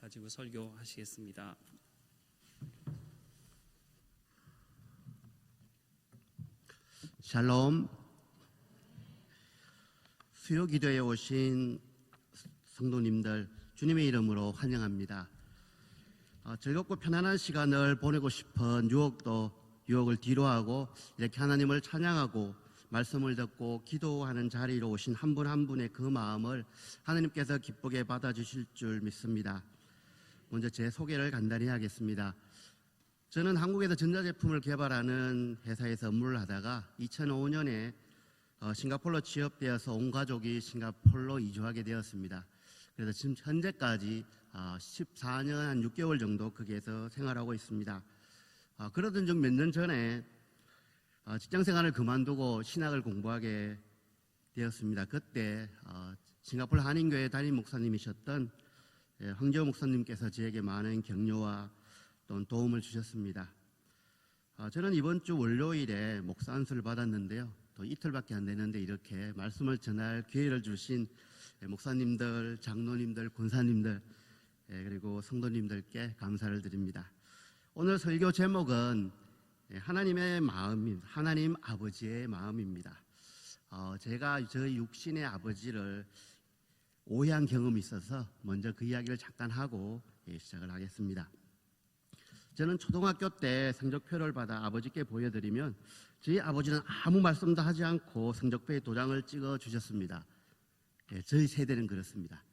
가지고 설교하시겠습니다. 샬롬. 수요 기도에 오신 성도님들 주님의 이름으로 환영합니다. 즐겁고 편안한 시간을 보내고 싶은 유혹을 뒤로하고 이렇게 하나님을 찬양하고 말씀을 듣고 기도하는 자리로 오신 한 분 한 분의 그 마음을 하나님께서 기쁘게 받아주실 줄 믿습니다. 먼저 제 소개를 간단히 하겠습니다. 저는 한국에서 전자제품을 개발하는 회사에서 업무를 하다가 2005년에 싱가포르로 취업되어서 온 가족이 싱가포르로 이주하게 되었습니다. 그래서 지금 현재까지 14년 한 6개월 정도 거기에서 생활하고 있습니다. 그러던 중 몇 년 전에 직장생활을 그만두고 신학을 공부하게 되었습니다. 그때 싱가포르 한인교회 담임 목사님이셨던 황재호 목사님께서 저에게 많은 격려와 또 도움을 주셨습니다. 저는 이번 주 월요일에 목사 안수를 받았는데요. 또 이틀밖에 안 되는데 이렇게 말씀을 전할 기회를 주신 목사님들, 장로님들, 권사님들 그리고 성도님들께 감사를 드립니다. 오늘 설교 제목은 하나님의 마음입니다. 하나님 아버지의 마음입니다. 제가 저희 육신의 아버지를 오해한 경험이 있어서 먼저 그 이야기를 잠깐 하고 시작을 하겠습니다. 저는 초등학교 때 성적표를 받아 아버지께 보여드리면 저희 아버지는 아무 말씀도 하지 않고 성적표에 도장을 찍어 주셨습니다. 저희 세대는 그렇습니다.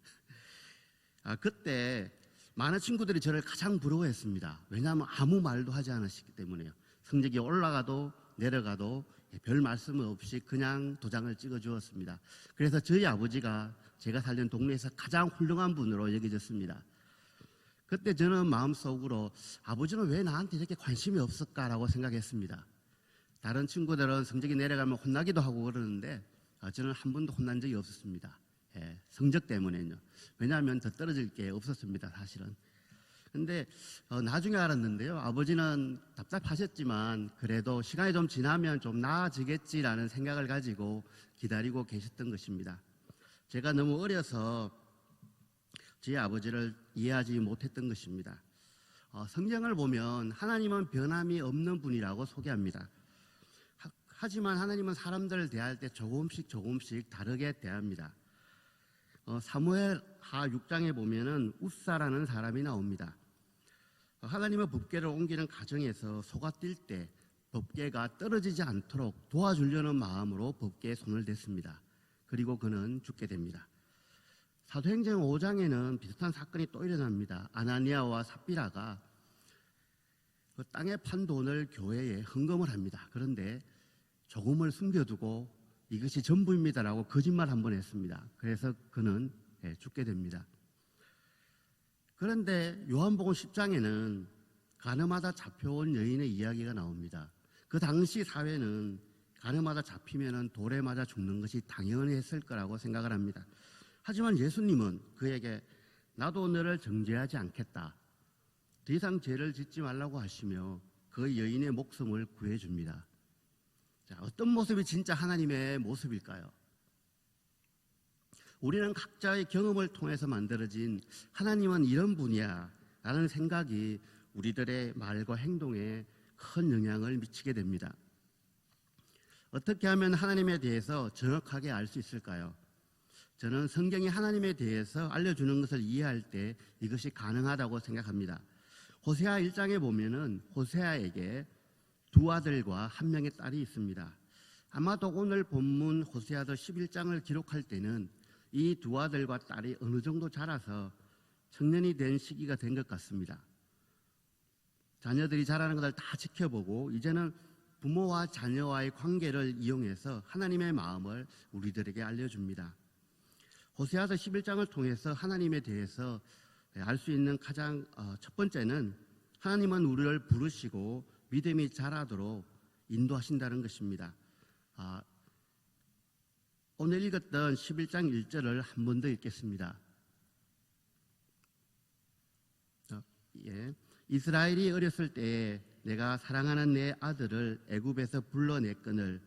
그때 많은 친구들이 저를 가장 부러워했습니다. 왜냐하면 아무 말도 하지 않으시기 때문에요. 성적이 올라가도 내려가도 별 말씀 없이 그냥 도장을 찍어 주었습니다. 그래서 저희 아버지가 제가 살던 동네에서 가장 훌륭한 분으로 여겨졌습니다. 그때 저는 마음속으로 아버지는 왜 나한테 이렇게 관심이 없을까라고 생각했습니다. 다른 친구들은 성적이 내려가면 혼나기도 하고 그러는데 저는 한 번도 혼난 적이 없었습니다. 성적 때문에요. 왜냐하면 더 떨어질 게 없었습니다, 사실은. 근데 나중에 알았는데요. 아버지는 답답하셨지만 그래도 시간이 좀 지나면 좀 나아지겠지라는 생각을 가지고 기다리고 계셨던 것입니다. 제가 너무 어려서 제 아버지를 이해하지 못했던 것입니다. 성경을 보면 하나님은 변함이 없는 분이라고 소개합니다. 하지만 하나님은 사람들을 대할 때 조금씩 다르게 대합니다. 사무엘하 6장에 보면은 웃사라는 사람이 나옵니다. 하나님의 법궤를 옮기는 과정에서 소가 뛸 때 법궤가 떨어지지 않도록 도와주려는 마음으로 법궤에 손을 댔습니다. 그리고 그는 죽게 됩니다. 사도행전 5장에는 비슷한 사건이 또 일어납니다. 아나니아와 삽비라가 그 땅에 판 돈을 교회에 헌금을 합니다. 그런데 조금을 숨겨두고 이것이 전부입니다라고 거짓말 한 번 했습니다. 그래서 그는 죽게 됩니다. 그런데 요한복음 10장에는 가늠하다 잡혀온 여인의 이야기가 나옵니다. 그 당시 사회는 가늠하다 잡히면 돌에 맞아 죽는 것이 당연히 했을 거라고 생각을 합니다. 하지만 예수님은 그에게 나도 너를 정죄하지 않겠다. 더 이상 죄를 짓지 말라고 하시며 그 여인의 목숨을 구해줍니다. 자, 어떤 모습이 진짜 하나님의 모습일까요? 우리는 각자의 경험을 통해서 만들어진 하나님은 이런 분이야 라는 생각이 우리들의 말과 행동에 큰 영향을 미치게 됩니다. 어떻게 하면 하나님에 대해서 정확하게 알 수 있을까요? 저는 성경이 하나님에 대해서 알려주는 것을 이해할 때 이것이 가능하다고 생각합니다. 호세아 1장에 보면은 호세아에게 두 아들과 한 명의 딸이 있습니다. 아마도 오늘 본문 호세아서 11장을 기록할 때는 이 두 아들과 딸이 어느 정도 자라서 청년이 된 시기가 된 것 같습니다. 자녀들이 자라는 것을 다 지켜보고 이제는 부모와 자녀와의 관계를 이용해서 하나님의 마음을 우리들에게 알려줍니다. 호세아서 11장을 통해서 하나님에 대해서 알 수 있는 가장 첫 번째는 하나님은 우리를 부르시고 믿음이 자라도록 인도하신다는 것입니다. 오늘 읽었던 11장 1절을 한 번 더 읽겠습니다. 이스라엘이 어렸을 때에 내가 사랑하는 내 아들을 애굽에서 불러냈거늘.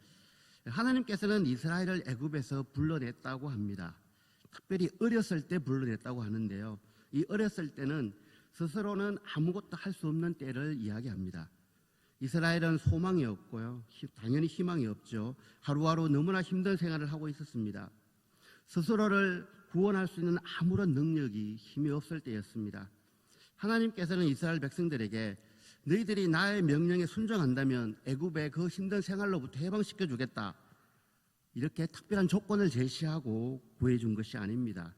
하나님께서는 이스라엘을 애굽에서 불러냈다고 합니다. 특별히 어렸을 때 불러냈다고 하는데요. 이 어렸을 때는 스스로는 아무것도 할 수 없는 때를 이야기합니다. 이스라엘은 소망이 없고요. 당연히 희망이 없죠. 하루하루 너무나 힘든 생활을 하고 있었습니다. 스스로를 구원할 수 있는 아무런 능력이 힘이 없을 때였습니다. 하나님께서는 이스라엘 백성들에게 너희들이 나의 명령에 순종한다면 애굽의 그 힘든 생활로부터 해방시켜 주겠다. 이렇게 특별한 조건을 제시하고 구해준 것이 아닙니다.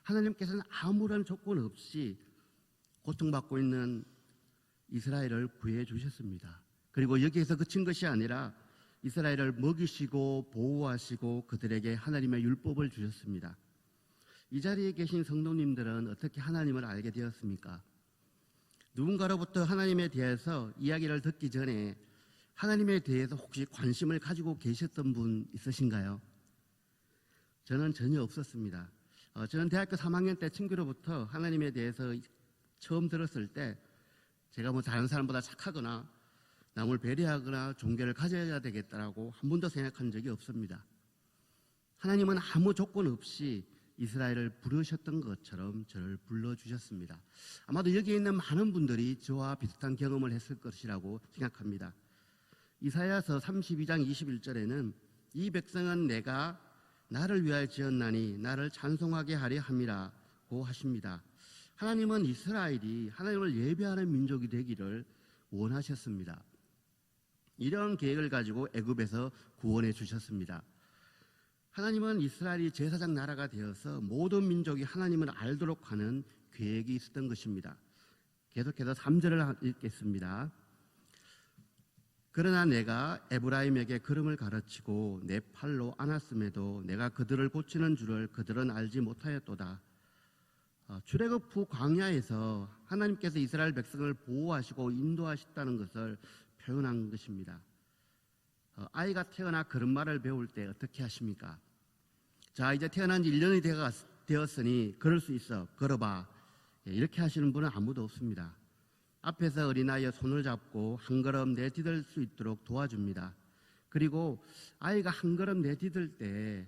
하나님께서는 아무런 조건 없이 고통받고 있는 이스라엘을 구해 주셨습니다. 그리고 여기에서 그친 것이 아니라 이스라엘을 먹이시고 보호하시고 그들에게 하나님의 율법을 주셨습니다. 이 자리에 계신 성도님들은 어떻게 하나님을 알게 되었습니까? 누군가로부터 하나님에 대해서 이야기를 듣기 전에 하나님에 대해서 혹시 관심을 가지고 계셨던 분 있으신가요? 저는 전혀 없었습니다. 저는 대학교 3학년 때 친구로부터 하나님에 대해서 처음 들었을 때 제가 뭐 다른 사람보다 착하거나 남을 배려하거나 종교를 가져야 되겠다라고 한 번도 생각한 적이 없습니다. 하나님은 아무 조건 없이 이스라엘을 부르셨던 것처럼 저를 불러주셨습니다. 아마도 여기 있는 많은 분들이 저와 비슷한 경험을 했을 것이라고 생각합니다. 이사야서 32장 21절에는 이 백성은 내가 나를 위하여 지었나니 나를 찬송하게 하려 함이라고 하십니다. 하나님은 이스라엘이 하나님을 예배하는 민족이 되기를 원하셨습니다. 이런 계획을 가지고 애굽에서 구원해 주셨습니다. 하나님은 이스라엘이 제사장 나라가 되어서 모든 민족이 하나님을 알도록 하는 계획이 있었던 것입니다. 계속해서 3절을 읽겠습니다. 그러나 내가 에브라임에게 걸음을 가르치고 내 팔로 안았음에도 내가 그들을 고치는 줄을 그들은 알지 못하였도다. 출애굽 후 광야에서 하나님께서 이스라엘 백성을 보호하시고 인도하셨다는 것을 표현한 것입니다. 아이가 태어나 걸음마를 배울 때 어떻게 하십니까? 자, 이제 태어난 지 1년이 되었으니 걸을 수 있어. 걸어봐. 이렇게 하시는 분은 아무도 없습니다. 앞에서 어린아이의 손을 잡고 한 걸음 내디딜 수 있도록 도와줍니다. 그리고 아이가 한 걸음 내디딜 때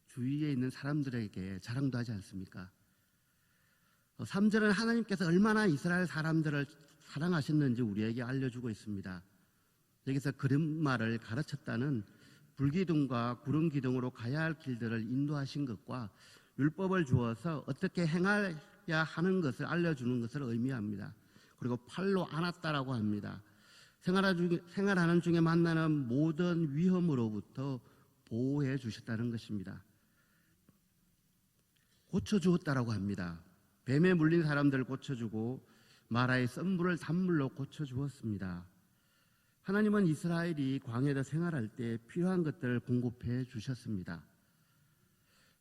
주위에 있는 사람들에게 자랑도 하지 않습니까? 3절은 하나님께서 얼마나 이스라엘 사람들을 사랑하셨는지 우리에게 알려주고 있습니다. 여기서 걸음마를 가르쳤다는 불기둥과 구름기둥으로 가야 할 길들을 인도하신 것과 율법을 주어서 어떻게 행해야 하는 것을 알려주는 것을 의미합니다. 그리고 팔로 안았다라고 합니다. 생활하는 중에 만나는 모든 위험으로부터 보호해 주셨다는 것입니다. 고쳐주었다라고 합니다. 뱀에 물린 사람들을 고쳐주고 마라의 썬물을 단물로 고쳐주었습니다. 하나님은 이스라엘이 광야에서 생활할 때 필요한 것들을 공급해 주셨습니다.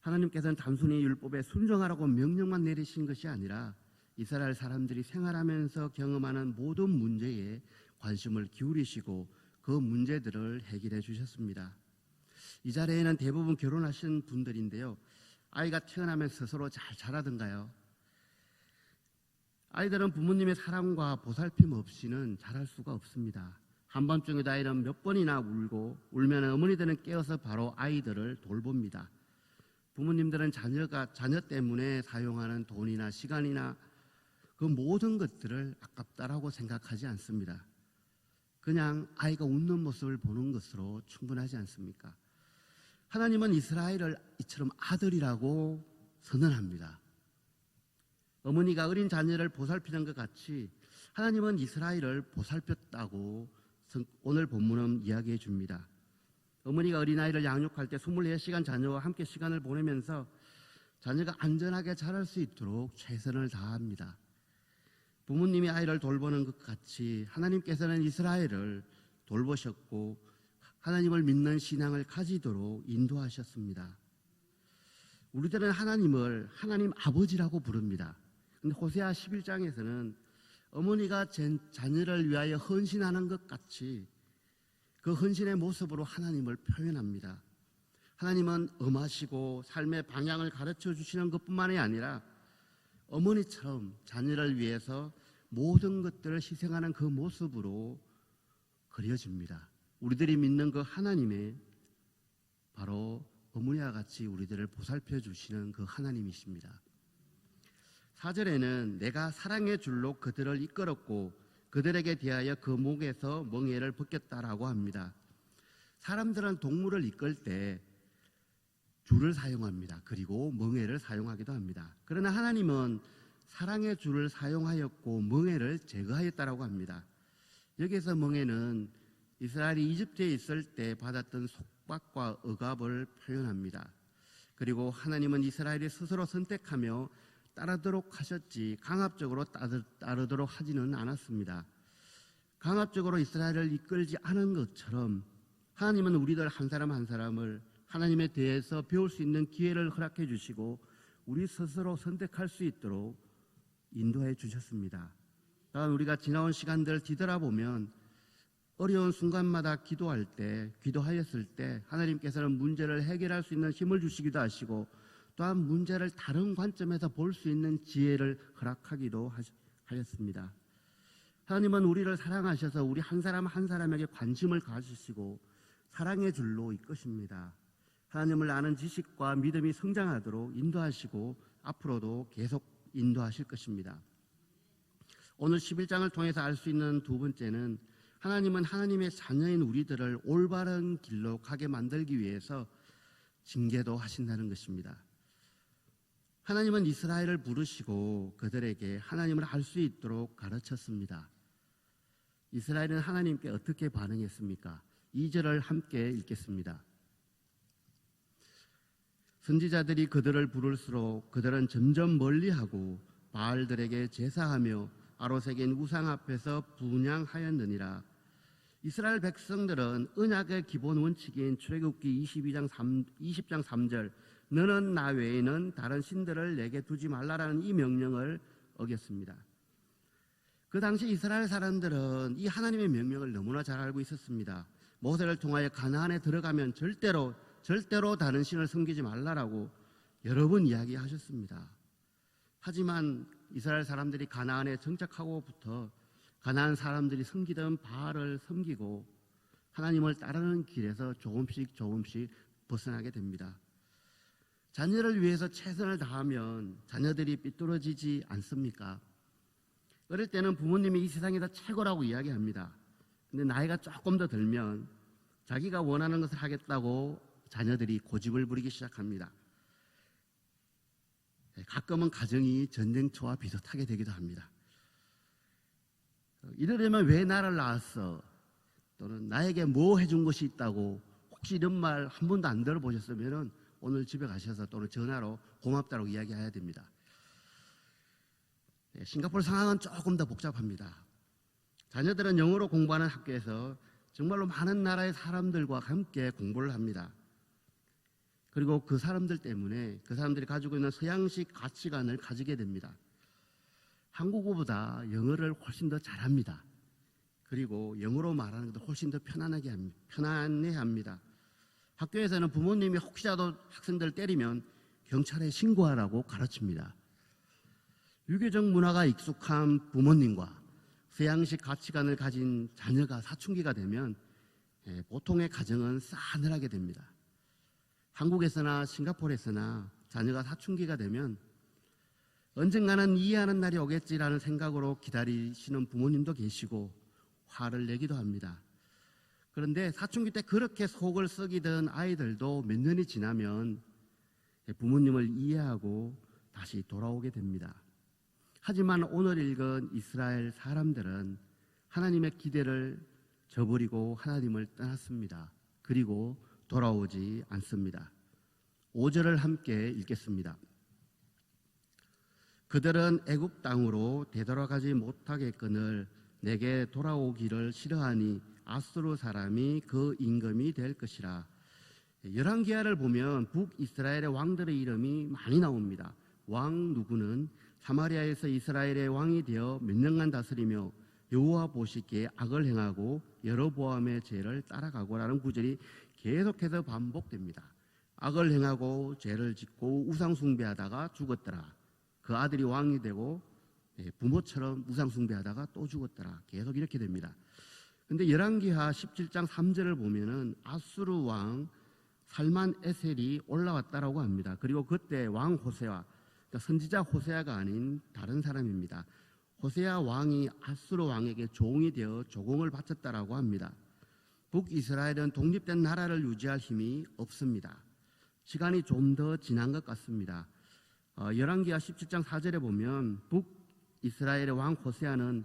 하나님께서는 단순히 율법에 순종하라고 명령만 내리신 것이 아니라 이스라엘 사람들이 생활하면서 경험하는 모든 문제에 관심을 기울이시고 그 문제들을 해결해 주셨습니다. 이 자리에는 대부분 결혼하신 분들인데요. 아이가 태어나면 스스로 잘 자라던가요? 아이들은 부모님의 사랑과 보살핌 없이는 자랄 수가 없습니다. 한밤중에도 아이는 몇 번이나 울면 어머니들은 깨어서 바로 아이들을 돌봅니다. 부모님들은 자녀 때문에 사용하는 돈이나 시간이나 그 모든 것들을 아깝다라고 생각하지 않습니다. 그냥 아이가 웃는 모습을 보는 것으로 충분하지 않습니까? 하나님은 이스라엘을 이처럼 아들이라고 선언합니다. 어머니가 어린 자녀를 보살피는 것 같이 하나님은 이스라엘을 보살폈다고 오늘 본문은 이야기해 줍니다. 어머니가 어린아이를 양육할 때 24시간 자녀와 함께 시간을 보내면서 자녀가 안전하게 자랄 수 있도록 최선을 다합니다. 부모님이 아이를 돌보는 것 같이 하나님께서는 이스라엘을 돌보셨고 하나님을 믿는 신앙을 가지도록 인도하셨습니다. 우리들은 하나님을 하나님 아버지라고 부릅니다. 근데 호세아 11장에서는 어머니가 자녀를 위하여 헌신하는 것 같이 그 헌신의 모습으로 하나님을 표현합니다. 하나님은 엄하시고 삶의 방향을 가르쳐 주시는 것뿐만이 아니라 어머니처럼 자녀를 위해서 모든 것들을 희생하는 그 모습으로 그려집니다. 우리들이 믿는 그 하나님의 바로 어머니와 같이 우리들을 보살펴 주시는 그 하나님이십니다. 4절에는 내가 사랑의 줄로 그들을 이끌었고 그들에게 대하여 그 목에서 멍에를 벗겼다라고 합니다. 사람들은 동물을 이끌 때 줄을 사용합니다. 그리고 멍에를 사용하기도 합니다. 그러나 하나님은 사랑의 줄을 사용하였고 멍에를 제거하였다라고 합니다. 여기서 멍에는 이스라엘이 이집트에 있을 때 받았던 속박과 억압을 표현합니다. 그리고 하나님은 이스라엘이 스스로 선택하며 따르도록 하셨지 강압적으로 따르도록 하지는 않았습니다. 강압적으로 이스라엘을 이끌지 않은 것처럼 하나님은 우리들 한 사람 한 사람을 하나님에 대해서 배울 수 있는 기회를 허락해 주시고 우리 스스로 선택할 수 있도록 인도해 주셨습니다. 다음 우리가 지나온 시간들 뒤돌아보면 어려운 순간마다 기도하였을 때 하나님께서는 문제를 해결할 수 있는 힘을 주시기도 하시고 또한 문제를 다른 관점에서 볼 수 있는 지혜를 허락하기도 하였습니다. 하나님은 우리를 사랑하셔서 우리 한 사람 한 사람에게 관심을 가지시고 사랑의 줄로 이끄십니다. 하나님을 아는 지식과 믿음이 성장하도록 인도하시고 앞으로도 계속 인도하실 것입니다. 오늘 11장을 통해서 알 수 있는 두 번째는 하나님은 하나님의 자녀인 우리들을 올바른 길로 가게 만들기 위해서 징계도 하신다는 것입니다. 하나님은 이스라엘을 부르시고 그들에게 하나님을 알 수 있도록 가르쳤습니다. 이스라엘은 하나님께 어떻게 반응했습니까? 2절을 함께 읽겠습니다. 선지자들이 그들을 부를수록 그들은 점점 멀리하고 바알들에게 제사하며 아로새긴 우상 앞에서 분향하였느니라. 이스라엘 백성들은 언약의 기본 원칙인 출애굽기 20장 3절 너는 나 외에는 다른 신들을 내게 두지 말라라는 이 명령을 어겼습니다. 그 당시 이스라엘 사람들은 이 하나님의 명령을 너무나 잘 알고 있었습니다. 모세를 통하여 가나안에 들어가면 절대로 다른 신을 섬기지 말라라고 여러 번 이야기하셨습니다. 하지만 이스라엘 사람들이 가나안에 정착하고부터 가나안 사람들이 섬기던 바알을 섬기고 하나님을 따르는 길에서 조금씩 벗어나게 됩니다. 자녀를 위해서 최선을 다하면 자녀들이 삐뚤어지지 않습니까? 어릴 때는 부모님이 이 세상에서 최고라고 이야기합니다. 근데 나이가 조금 더 들면 자기가 원하는 것을 하겠다고 자녀들이 고집을 부리기 시작합니다. 가끔은 가정이 전쟁터와 비슷하게 되기도 합니다. 이러려면 왜 나를 낳았어? 또는 나에게 뭐 해준 것이 있다고 혹시 이런 말 한 번도 안 들어보셨으면 오늘 집에 가셔서 또는 전화로 고맙다고 이야기해야 됩니다. 싱가포르 상황은 조금 더 복잡합니다. 자녀들은 영어로 공부하는 학교에서 정말로 많은 나라의 사람들과 함께 공부를 합니다. 그리고 그 사람들 때문에 그 사람들이 가지고 있는 서양식 가치관을 가지게 됩니다. 한국어보다 영어를 훨씬 더 잘합니다. 그리고 영어로 말하는 것도 훨씬 더 편안해합니다. 학교에서는 부모님이 혹시라도 학생들 때리면 경찰에 신고하라고 가르칩니다. 유교적 문화가 익숙한 부모님과 서양식 가치관을 가진 자녀가 사춘기가 되면 보통의 가정은 싸늘하게 됩니다. 한국에서나 싱가포르에서나 자녀가 사춘기가 되면 언젠가는 이해하는 날이 오겠지라는 생각으로 기다리시는 부모님도 계시고 화를 내기도 합니다. 그런데 사춘기 때 그렇게 속을 썩이던 아이들도 몇 년이 지나면 부모님을 이해하고 다시 돌아오게 됩니다. 하지만 오늘 읽은 이스라엘 사람들은 하나님의 기대를 저버리고 하나님을 떠났습니다. 그리고 돌아오지 않습니다. 5절을 함께 읽겠습니다. 그들은 애굽 땅으로 되돌아가지 못하겠거늘 내게 돌아오기를 싫어하니 아수르 사람이 그 임금이 될 것이라. 열왕기하를 보면 북이스라엘의 왕들의 이름이 많이 나옵니다. 왕 누구는 사마리아에서 이스라엘의 왕이 되어 몇 년간 다스리며 여호와 보시기에 악을 행하고 여로보암의 죄를 따라가고라는 구절이 계속해서 반복됩니다. 악을 행하고 죄를 짓고 우상 숭배하다가 죽었더라. 그 아들이 왕이 되고 부모처럼 우상 숭배하다가 또 죽었더라. 계속 이렇게 됩니다. 근데 열왕기하 17장 3절을 보면은 아수르 왕 살만 에셀이 올라왔다라고 합니다. 그리고 그때 왕 호세와 그러니까 선지자 호세아가 아닌 다른 사람입니다. 호세아 왕이 아수르 왕에게 종이 되어 조공을 바쳤다라고 합니다. 북이스라엘은 독립된 나라를 유지할 힘이 없습니다. 시간이 좀 더 지난 것 같습니다. 열왕기하 17장 4절에 보면 북이스라엘의 왕 호세아는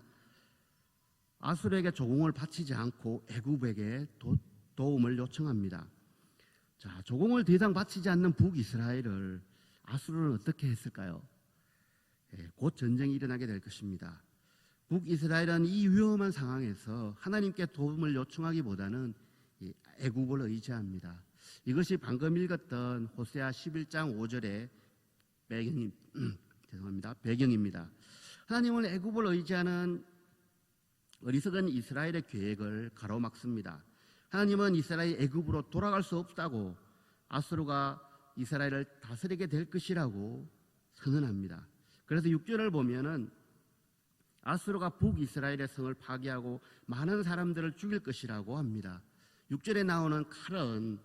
아수르에게 조공을 바치지 않고 애굽에게 도움을 요청합니다. 자, 조공을 더 이상 바치지 않는 북이스라엘을 아수르는 어떻게 했을까요? 곧 전쟁이 일어나게 될 것입니다. 북이스라엘은 이 위험한 상황에서 하나님께 도움을 요청하기보다는 애굽을 의지합니다. 이것이 방금 읽었던 호세아 11장 5절의 배경입니다. 하나님은 애굽을 의지하는 어리석은 이스라엘의 계획을 가로막습니다. 하나님은 이스라엘이 애굽으로 돌아갈 수 없다고 아수르가 이스라엘을 다스리게 될 것이라고 선언합니다. 그래서 6절을 보면은 아수르가 북이스라엘의 성을 파괴하고 많은 사람들을 죽일 것이라고 합니다. 6절에 나오는 칼은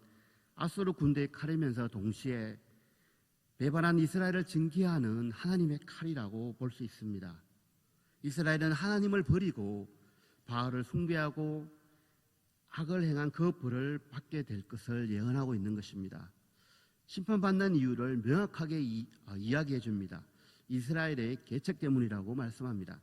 아수르 군대의 칼이면서 동시에 배반한 이스라엘을 징계하는 하나님의 칼이라고 볼 수 있습니다. 이스라엘은 하나님을 버리고 바알을 숭배하고 악을 행한 그 벌을 받게 될 것을 예언하고 있는 것입니다. 심판받는 이유를 명확하게 이야기해 줍니다. 이스라엘의 계책 때문이라고 말씀합니다.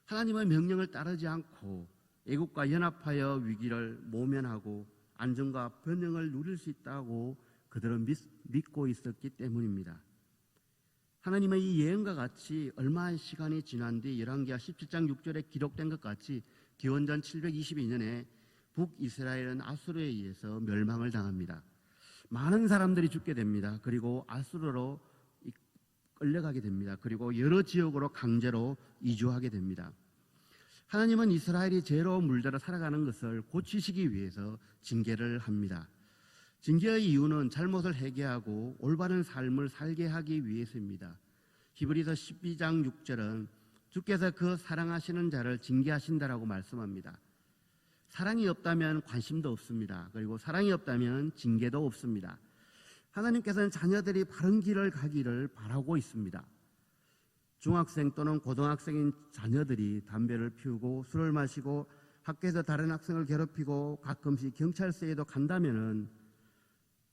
하나님의 명령을 따르지 않고 애국과 연합하여 위기를 모면하고 안정과 번영을 누릴 수 있다고 그들은 믿고 있었기 때문입니다. 하나님의 이 예언과 같이 얼마의 시간이 지난 뒤 열왕기하 17장 6절에 기록된 것 같이 기원전 722년에 북이스라엘은 아수르에 의해서 멸망을 당합니다. 많은 사람들이 죽게 됩니다. 그리고 아수르로 끌려가게 됩니다. 그리고 여러 지역으로 강제로 이주하게 됩니다. 하나님은 이스라엘이 죄로 물들어 살아가는 것을 고치시기 위해서 징계를 합니다. 징계의 이유는 잘못을 회개하고 올바른 삶을 살게 하기 위해서입니다. 히브리서 12장 6절은 주께서 그 사랑하시는 자를 징계하신다라고 말씀합니다. 사랑이 없다면 관심도 없습니다. 그리고 사랑이 없다면 징계도 없습니다. 하나님께서는 자녀들이 바른 길을 가기를 바라고 있습니다. 중학생 또는 고등학생인 자녀들이 담배를 피우고 술을 마시고 학교에서 다른 학생을 괴롭히고 가끔씩 경찰서에도 간다면은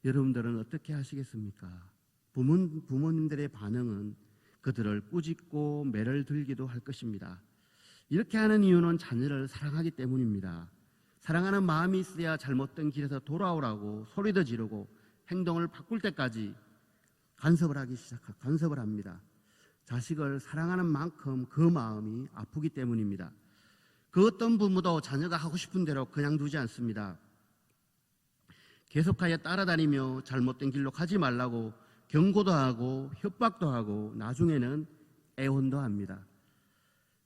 여러분들은 어떻게 하시겠습니까? 부모님들의 반응은 그들을 꾸짖고 매를 들기도 할 것입니다. 이렇게 하는 이유는 자녀를 사랑하기 때문입니다. 사랑하는 마음이 있어야 잘못된 길에서 돌아오라고 소리도 지르고 행동을 바꿀 때까지 간섭을 합니다. 자식을 사랑하는 만큼 그 마음이 아프기 때문입니다. 그 어떤 부모도 자녀가 하고 싶은 대로 그냥 두지 않습니다. 계속하여 따라다니며 잘못된 길로 가지 말라고 경고도 하고 협박도 하고 나중에는 애원도 합니다.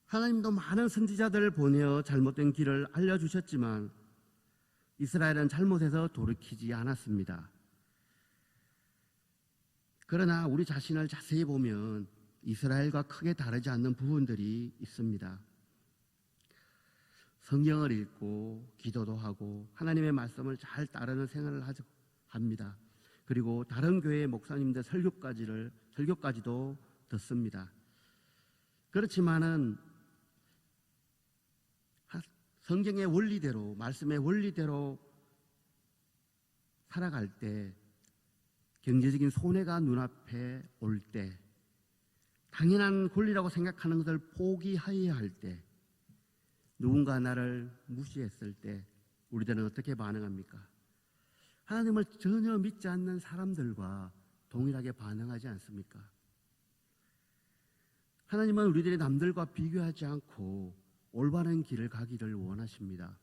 하나님도 많은 선지자들을 보내어 잘못된 길을 알려주셨지만 이스라엘은 잘못해서 돌이키지 않았습니다. 그러나 우리 자신을 자세히 보면 이스라엘과 크게 다르지 않는 부분들이 있습니다. 성경을 읽고 기도도 하고 하나님의 말씀을 잘 따르는 생활을 합니다. 그리고 다른 교회의 목사님들 설교까지도 듣습니다. 그렇지만은 성경의 원리대로, 말씀의 원리대로 살아갈 때, 경제적인 손해가 눈앞에 올 때, 당연한 권리라고 생각하는 것을 포기해야 할 때, 누군가 나를 무시했을 때 우리들은 어떻게 반응합니까? 하나님을 전혀 믿지 않는 사람들과 동일하게 반응하지 않습니까? 하나님은 우리들이 남들과 비교하지 않고 올바른 길을 가기를 원하십니다.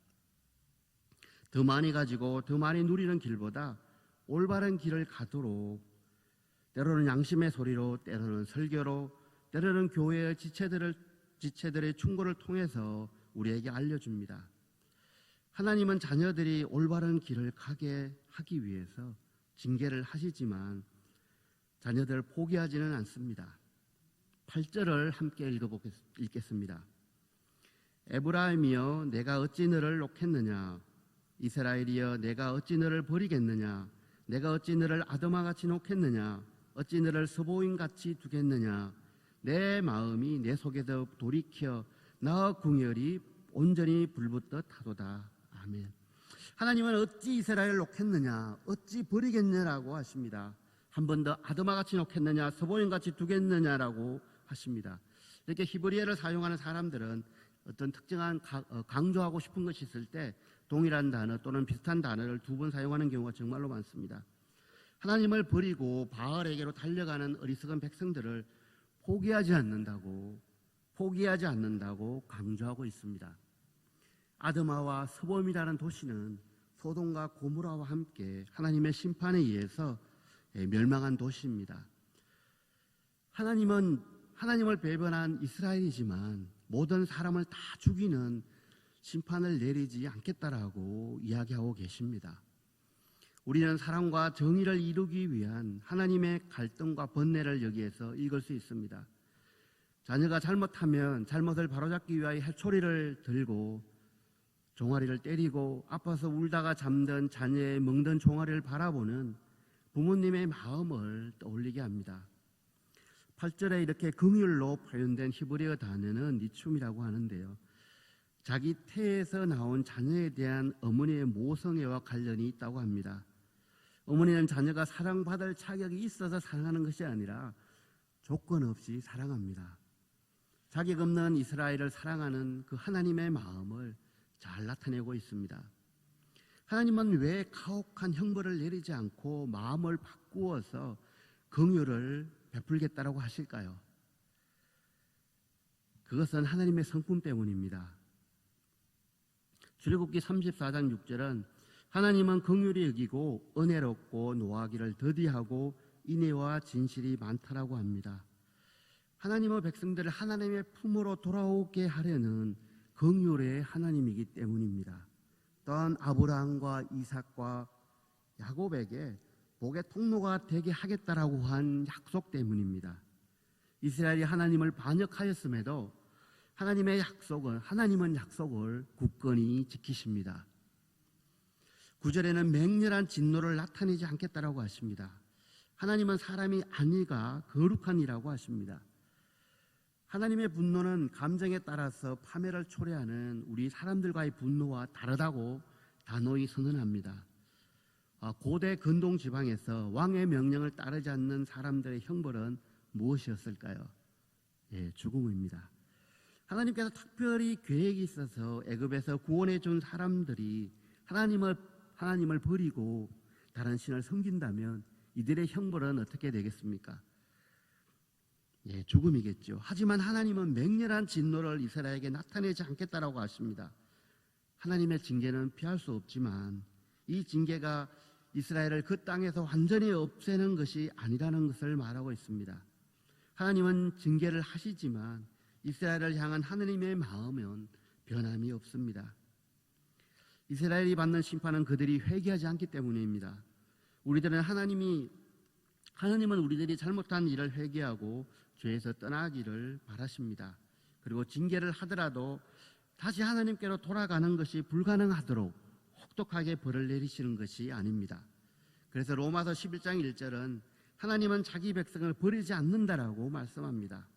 더 많이 가지고 더 많이 누리는 길보다 올바른 길을 가도록 때로는 양심의 소리로, 때로는 설교로, 때로는 교회의 지체들의 충고를 통해서 우리에게 알려줍니다. 하나님은 자녀들이 올바른 길을 가게 하기 위해서 징계를 하시지만 자녀들을 포기하지는 않습니다. 8절을 함께 읽겠습니다. 에브라임이여 내가 어찌 너를 놓겠느냐, 이스라엘이여 내가 어찌 너를 버리겠느냐, 내가 어찌 너를 아담아같이 놓겠느냐, 어찌 너를 서보인같이 두겠느냐. 내 마음이 내 속에서 돌이켜 나 궁열이 온전히 불붙듯 하도다. 아멘. 하나님은 어찌 이스라엘을 놓겠느냐, 어찌 버리겠느냐라고 하십니다. 한 번 더 아드마같이 놓겠느냐, 서보인같이 두겠느냐라고 하십니다. 이렇게 히브리어를 사용하는 사람들은 어떤 특정한 강조하고 싶은 것이 있을 때 동일한 단어 또는 비슷한 단어를 두 번 사용하는 경우가 정말로 많습니다. 하나님을 버리고 바알에게로 달려가는 어리석은 백성들을 포기하지 않는다고 강조하고 있습니다. 아드마와 서봄이라는 도시는 소돔과 고모라와 함께 하나님의 심판에 의해서 멸망한 도시입니다. 하나님을 배반한 이스라엘이지만 모든 사람을 다 죽이는 심판을 내리지 않겠다라고 이야기하고 계십니다. 우리는 사랑과 정의를 이루기 위한 하나님의 갈등과 번뇌를 여기에서 읽을 수 있습니다. 자녀가 잘못하면 잘못을 바로잡기 위하여 해초리를 들고 종아리를 때리고 아파서 울다가 잠든 자녀의 멍든 종아리를 바라보는 부모님의 마음을 떠올리게 합니다. 8절에 이렇게 긍휼로 표현된 히브리어 단어는 니춤이라고 하는데요. 자기 태에서 나온 자녀에 대한 어머니의 모성애와 관련이 있다고 합니다. 어머니는 자녀가 사랑받을 자격이 있어서 사랑하는 것이 아니라 조건 없이 사랑합니다. 자격 없는 이스라엘을 사랑하는 그 하나님의 마음을 잘 나타내고 있습니다. 하나님은 왜 가혹한 형벌을 내리지 않고 마음을 바꾸어서 긍휼을 베풀겠다라고 하실까요? 그것은 하나님의 성품 때문입니다. 출애굽기 34장 6절은 하나님은 긍휼히 여기고 은혜롭고 노하기를 더디하고 인애와 진실이 많다라고 합니다. 하나님의 백성들을 하나님의 품으로 돌아오게 하려는 긍휼의 하나님이기 때문입니다. 또한 아브라함과 이삭과 야곱에게 복의 통로가 되게 하겠다라고 한 약속 때문입니다. 이스라엘이 하나님을 반역하였음에도 하나님은 약속을 굳건히 지키십니다. 9절에는 맹렬한 진노를 나타내지 않겠다라고 하십니다. 하나님은 사람이 아니가 거룩한 이라고 하십니다. 하나님의 분노는 감정에 따라서 파멸을 초래하는 우리 사람들과의 분노와 다르다고 단호히 선언합니다. 고대 근동 지방에서 왕의 명령을 따르지 않는 사람들의 형벌은 무엇이었을까요? 죽음입니다. 하나님께서 특별히 계획이 있어서 애굽에서 구원해 준 사람들이 하나님을 버리고 다른 신을 섬긴다면 이들의 형벌은 어떻게 되겠습니까? 죽음이겠죠. 하지만 하나님은 맹렬한 진노를 이스라엘에게 나타내지 않겠다라고 하십니다. 하나님의 징계는 피할 수 없지만 이 징계가 이스라엘을 그 땅에서 완전히 없애는 것이 아니라는 것을 말하고 있습니다. 하나님은 징계를 하시지만 이스라엘을 향한 하나님의 마음은 변함이 없습니다. 이스라엘이 받는 심판은 그들이 회개하지 않기 때문입니다. 하나님은 우리들이 잘못한 일을 회개하고 죄에서 떠나기를 바라십니다. 그리고 징계를 하더라도 다시 하나님께로 돌아가는 것이 불가능하도록 혹독하게 벌을 내리시는 것이 아닙니다. 그래서 로마서 11장 1절은 하나님은 자기 백성을 버리지 않는다라고 말씀합니다.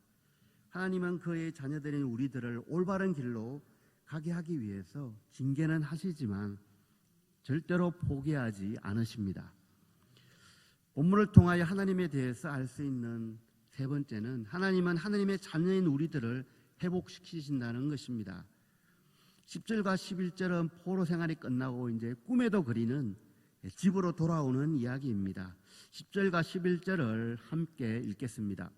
하나님은 그의 자녀들인 우리들을 올바른 길로 가게 하기 위해서 징계는 하시지만 절대로 포기하지 않으십니다. 본문을 통하여 하나님에 대해서 알 수 있는 세 번째는 하나님은 하나님의 자녀인 우리들을 회복시키신다는 것입니다. 10절과 11절은 포로 생활이 끝나고 이제 꿈에도 그리는 집으로 돌아오는 이야기입니다. 10절과 11절을 함께 읽겠습니다.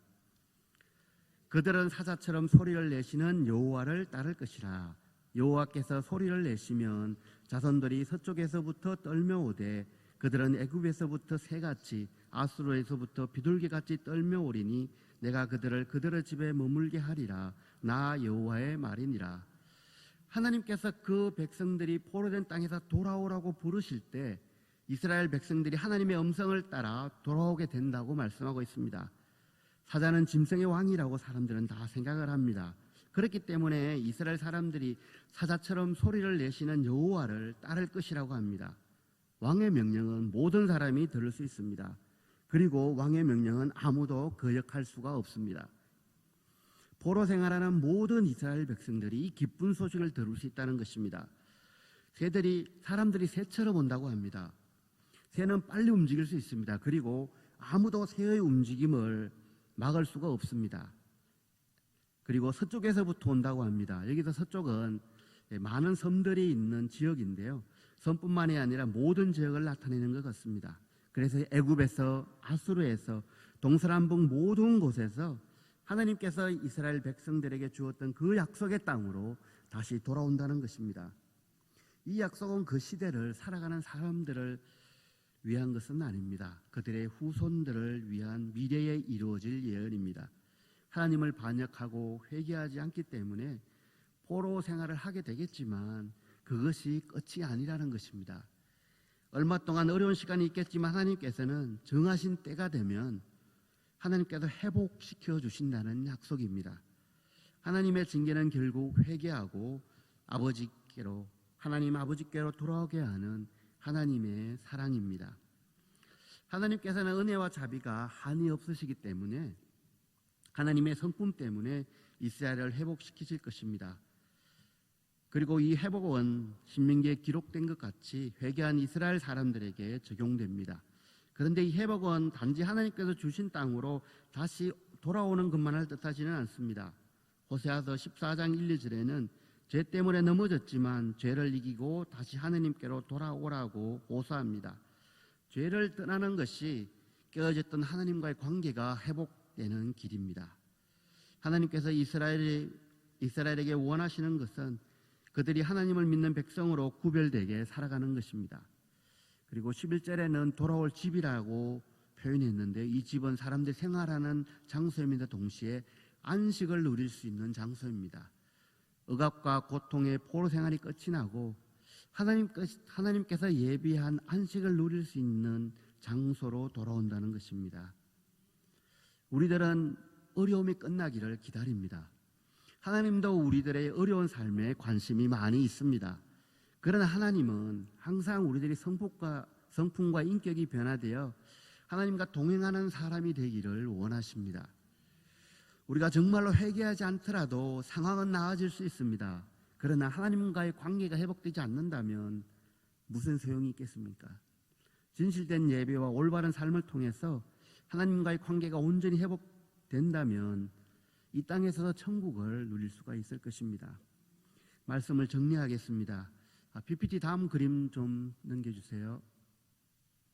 그들은 사자처럼 소리를 내시는 여호와를 따를 것이라. 여호와께서 소리를 내시면 자손들이 서쪽에서부터 떨며오되 그들은 애굽에서부터 새같이 아수르에서부터 비둘기같이 떨며오리니 내가 그들의 집에 머물게 하리라. 나 여호와의 말이니라. 하나님께서 그 백성들이 포로된 땅에서 돌아오라고 부르실 때 이스라엘 백성들이 하나님의 음성을 따라 돌아오게 된다고 말씀하고 있습니다. 사자는 짐승의 왕이라고 사람들은 다 생각을 합니다. 그렇기 때문에 이스라엘 사람들이 사자처럼 소리를 내시는 여호와를 따를 것이라고 합니다. 왕의 명령은 모든 사람이 들을 수 있습니다. 그리고 왕의 명령은 아무도 거역할 수가 없습니다. 포로 생활하는 모든 이스라엘 백성들이 이 기쁜 소식을 들을 수 있다는 것입니다. 사람들이 새처럼 온다고 합니다. 새는 빨리 움직일 수 있습니다. 그리고 아무도 새의 움직임을 막을 수가 없습니다. 그리고 서쪽에서부터 온다고 합니다. 여기서 서쪽은 많은 섬들이 있는 지역인데요. 섬뿐만이 아니라 모든 지역을 나타내는 것 같습니다. 그래서 애굽에서, 아수르에서, 동서남북 모든 곳에서 하나님께서 이스라엘 백성들에게 주었던 그 약속의 땅으로 다시 돌아온다는 것입니다. 이 약속은 그 시대를 살아가는 사람들을 위한 것은 아닙니다. 그들의 후손들을 위한 미래에 이루어질 예언입니다. 하나님을 반역하고 회개하지 않기 때문에 포로 생활을 하게 되겠지만 그것이 끝이 아니라는 것입니다. 얼마 동안 어려운 시간이 있겠지만 하나님께서는 정하신 때가 되면 하나님께서 회복시켜 주신다는 약속입니다. 하나님의 징계는 결국 회개하고 하나님 아버지께로 돌아오게 하는 하나님의 사랑입니다. 하나님께서는 은혜와 자비가 한이 없으시기 때문에 하나님의 성품 때문에 이스라엘을 회복시키실 것입니다. 그리고 이 회복은 신명기에 기록된 것 같이 회개한 이스라엘 사람들에게 적용됩니다. 그런데 이 회복은 단지 하나님께서 주신 땅으로 다시 돌아오는 것만을 뜻하지는 않습니다. 호세아서 14장 1, 2절에는 죄 때문에 넘어졌지만 죄를 이기고 다시 하나님께로 돌아오라고 호소합니다. 죄를 떠나는 것이 깨어졌던 하나님과의 관계가 회복되는 길입니다. 하나님께서 이스라엘에게 원하시는 것은 그들이 하나님을 믿는 백성으로 구별되게 살아가는 것입니다. 그리고 11절에는 돌아올 집이라고 표현했는데 이 집은 사람들이 생활하는 장소입니다. 동시에 안식을 누릴 수 있는 장소입니다. 억압과 고통의 포로 생활이 끝이 나고 하나님께서 예비한 안식을 누릴 수 있는 장소로 돌아온다는 것입니다. 우리들은 어려움이 끝나기를 기다립니다. 하나님도 우리들의 어려운 삶에 관심이 많이 있습니다. 그러나 하나님은 항상 우리들이 성품과 인격이 변화되어 하나님과 동행하는 사람이 되기를 원하십니다. 우리가 정말로 회개하지 않더라도 상황은 나아질 수 있습니다. 그러나 하나님과의 관계가 회복되지 않는다면 무슨 소용이 있겠습니까? 진실된 예배와 올바른 삶을 통해서 하나님과의 관계가 온전히 회복된다면 이 땅에서도 천국을 누릴 수가 있을 것입니다. 말씀을 정리하겠습니다. PPT 다음 그림 좀 넘겨주세요.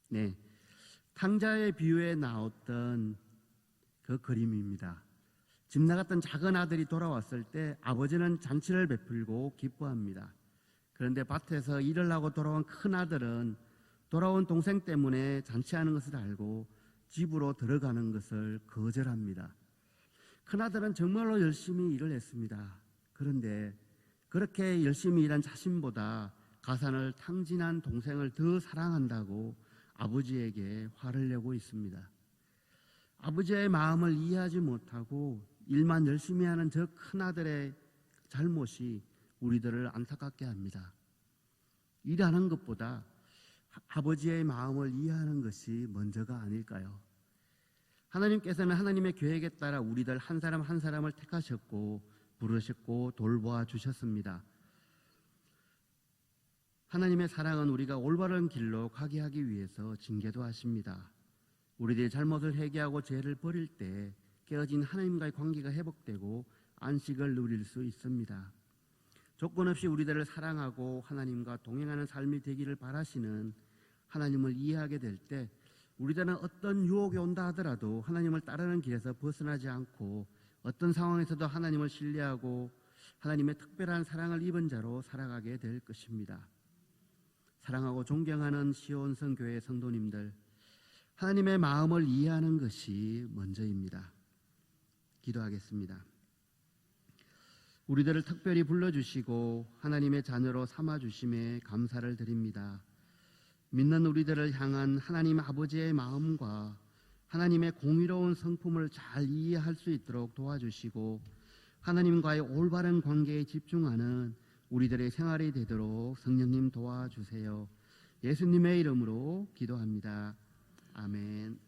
네, 탕자의 비유에 나왔던 그 그림입니다. 집 나갔던 작은 아들이 돌아왔을 때 아버지는 잔치를 베풀고 기뻐합니다. 그런데 밭에서 일을 하고 돌아온 큰 아들은 돌아온 동생 때문에 잔치하는 것을 알고 집으로 들어가는 것을 거절합니다. 큰 아들은 정말로 열심히 일을 했습니다. 그런데 그렇게 열심히 일한 자신보다 가산을 탕진한 동생을 더 사랑한다고 아버지에게 화를 내고 있습니다. 아버지의 마음을 이해하지 못하고 일만 열심히 하는 저 큰아들의 잘못이 우리들을 안타깝게 합니다. 일하는 것보다 아버지의 마음을 이해하는 것이 먼저가 아닐까요? 하나님께서는 하나님의 계획에 따라 우리들 한 사람 한 사람을 택하셨고 부르셨고 돌보아 주셨습니다. 하나님의 사랑은 우리가 올바른 길로 가게 하기 위해서 징계도 하십니다. 우리들이 잘못을 회개하고 죄를 버릴 때 깨어진 하나님과의 관계가 회복되고 안식을 누릴 수 있습니다. 조건 없이 우리들을 사랑하고 하나님과 동행하는 삶이 되기를 바라시는 하나님을 이해하게 될 때 우리들은 어떤 유혹이 온다 하더라도 하나님을 따르는 길에서 벗어나지 않고 어떤 상황에서도 하나님을 신뢰하고 하나님의 특별한 사랑을 입은 자로 살아가게 될 것입니다. 사랑하고 존경하는 시온성 교회 성도님들, 하나님의 마음을 이해하는 것이 먼저입니다. 기도하겠습니다. 우리들을 특별히 불러주시고 하나님의 자녀로 삼아주심에 감사를 드립니다. 믿는 우리들을 향한 하나님 아버지의 마음과 하나님의 공의로운 성품을 잘 이해할 수 있도록 도와주시고 하나님과의 올바른 관계에 집중하는 우리들의 생활이 되도록 성령님 도와주세요. 예수님의 이름으로 기도합니다. 아멘.